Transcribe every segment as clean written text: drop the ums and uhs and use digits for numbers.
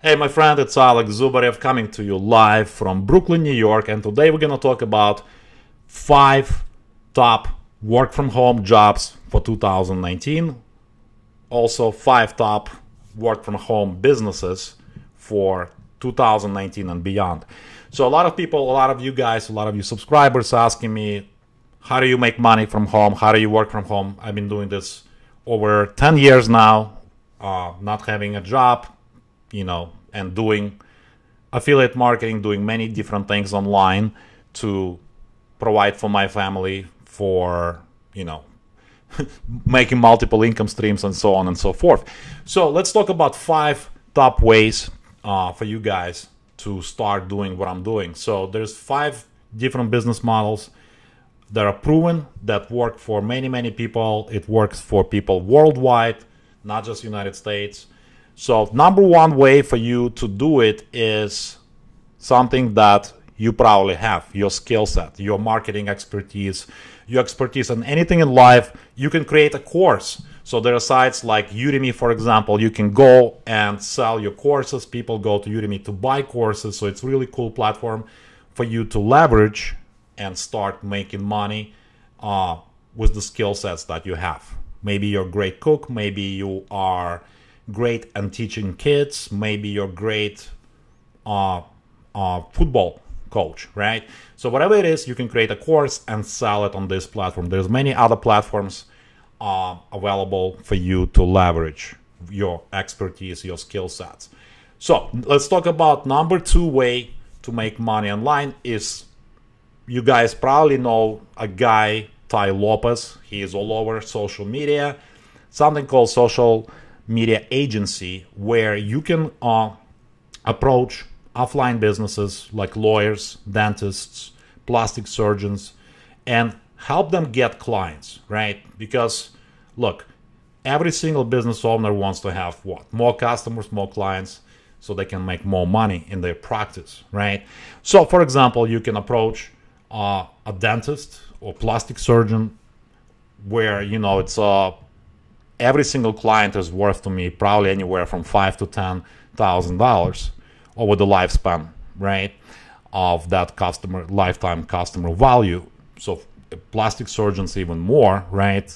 Hey my friend, it's Alex Zubarev coming to you live from Brooklyn, New York, and today we're gonna talk about 5 top work from home jobs for 2019. Also 5 top work from home businesses for 2019 and beyond. So a lot of people, a lot of you guys, a lot of you subscribers asking me, how do you make money from home? How do you work from home? I've been doing this over 10 years now, not having a job, and doing affiliate marketing, doing many different things online to provide for my family, for, making multiple income streams and so on and so forth. So let's talk about 5 top ways for you guys to start doing what I'm doing. So there's 5 different business models that are proven, that work for many, many people. It works for people worldwide, not just United States. So number one way for you to do it is something that you probably have, your skill set, your marketing expertise, your expertise in anything in life. You can create a course. So there are sites like Udemy, for example. You can go and sell your courses. People go to Udemy to buy courses. So it's a really cool platform for you to leverage and start making money with the skill sets that you have. Maybe you're a great cook. Maybe you are great at teaching kids. Maybe you're great football coach, right? So whatever it is, you can create a course and sell it on this platform. There's many other platforms available for you to leverage your expertise, your skill sets. So let's talk about number 2 way to make money online. Is, you guys probably know a guy, Tai Lopez. He is all over social media. Something called social media agency, where you can approach offline businesses like lawyers, dentists, plastic surgeons, and help them get clients, right? Because look, every single business owner wants to have what? More customers, more clients, so they can make more money in their practice, right? So for example, you can approach a dentist or plastic surgeon where, it's every single client is worth to me probably anywhere from $5,000 to $10,000 over the lifespan, right, of that lifetime customer value. So plastic surgeons even more, right?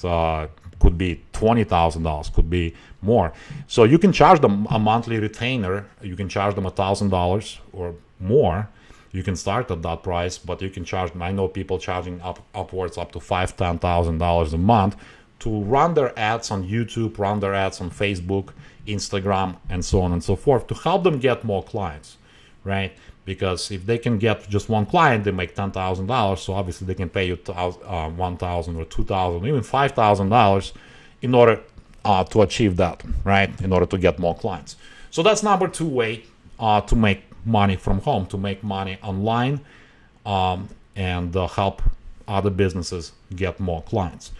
Could be $20,000, could be more. So you can charge them a monthly retainer. You can charge them $1,000 or more. You can start at that price, but you can charge them. I know people charging upwards up to $5,000, $10,000 a month to run their ads on YouTube, run their ads on Facebook, Instagram, and so on and so forth, to help them get more clients, right? Because if they can get just one client, they make $10,000. So obviously they can pay you $1,000 or $2,000, even $5,000 in order to achieve that, right? In order to get more clients. So that's number 2 way to make money from home, to make money online, and help other businesses get more clients.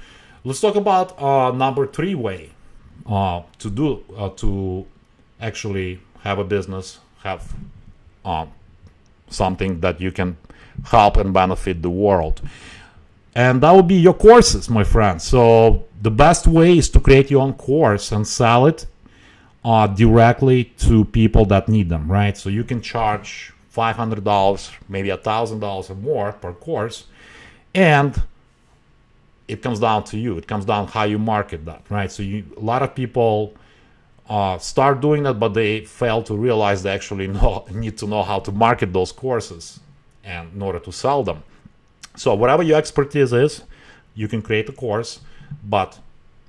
Let's talk about number 3 way to actually have a business, have something that you can help and benefit the world. And that would be your courses, my friends. So the best way is to create your own course and sell it directly to people that need them, right? So you can charge $500, maybe $1,000 or more per course, and it comes down to you. It comes down how you market that, right? So a lot of people start doing that, but they fail to realize they actually need to know how to market those courses and in order to sell them. So whatever your expertise is, you can create a course, but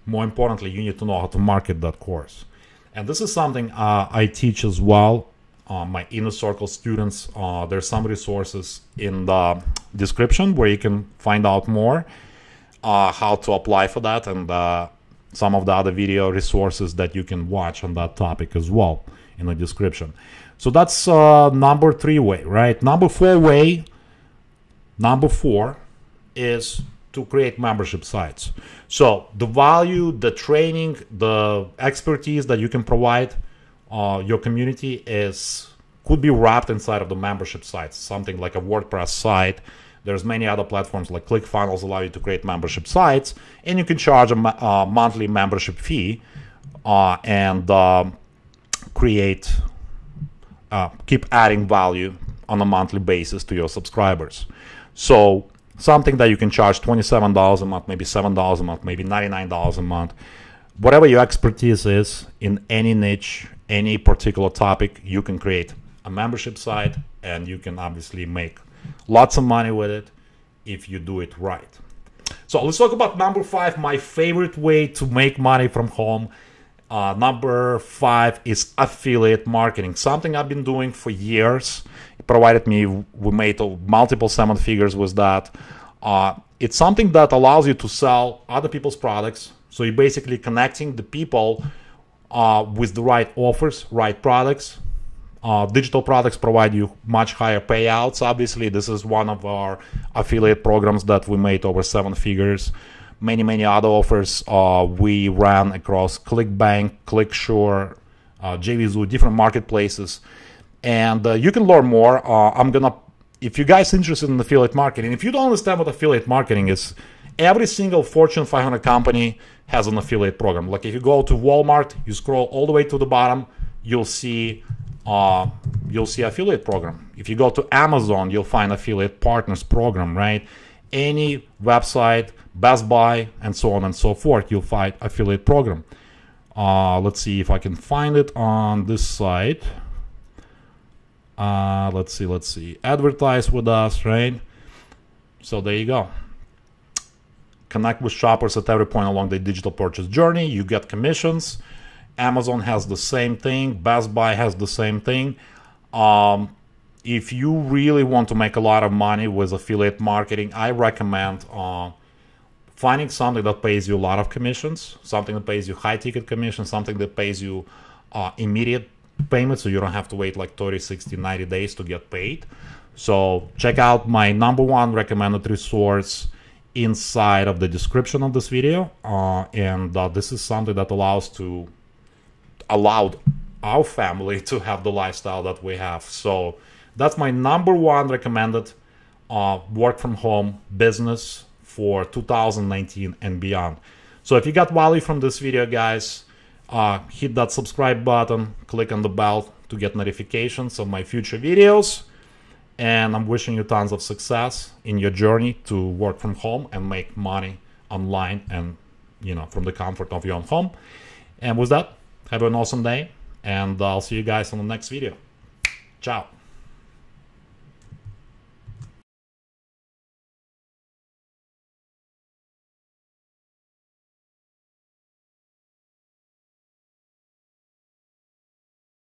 more importantly, you need to know how to market that course. And this is something I teach as well. My Inner Circle students, there's some resources in the description where you can find out more how to apply for that, and some of the other video resources that you can watch on that topic as well in the description. So that's number 3 way, right? Number 4 way, number 4 is to create membership sites. So the value, the training, the expertise that you can provide your community could be wrapped inside of the membership sites, something like a WordPress site. There's many other platforms like ClickFunnels allow you to create membership sites, and you can charge a monthly membership fee and create keep adding value on a monthly basis to your subscribers. So something that you can charge $27 a month, maybe $7 a month, maybe $99 a month, whatever your expertise is in any niche, any particular topic, you can create a membership site, and you can obviously make lots of money with it if you do it right. So let's talk about number 5, my favorite way to make money from home. Number 5 is affiliate marketing, something I've been doing for years. It provided me, we made multiple 7 figures with that. It's something that allows you to sell other people's products. So you're basically connecting the people with the right offers, right products. Digital products provide you much higher payouts. Obviously, this is one of our affiliate programs that we made over 7 figures. Many other offers we ran across ClickBank, ClickSure, JVZoo, different marketplaces. And you can learn more. If you guys are interested in affiliate marketing, if you don't understand what affiliate marketing is, every single Fortune 500 company has an affiliate program. Like if you go to Walmart, you scroll all the way to the bottom, you'll see affiliate program. If you go to Amazon, you'll find affiliate partners program, right? Any website, Best Buy, and so on and so forth, you'll find affiliate program. Let's see if I can find it on this site. Let's see. Advertise with us, right? So there you go. Connect with shoppers at every point along the digital purchase journey. You get commissions. Amazon has the same thing. Best Buy has the same thing. If you really want to make a lot of money with affiliate marketing, I recommend finding something that pays you a lot of commissions, something that pays you high ticket commissions, something that pays you immediate payment, so you don't have to wait like 30, 60, 90 days to get paid. So check out my number 1 recommended resource inside of the description of this video. This is something that allowed our family to have the lifestyle that we have. So that's my number 1 recommended work from home business for 2019 and beyond. So if you got value from this video, guys, hit that subscribe button, click on the bell to get notifications of my future videos. And I'm wishing you tons of success in your journey to work from home and make money online and, from the comfort of your own home. And with that, have an awesome day, and I'll see you guys on the next video. Ciao.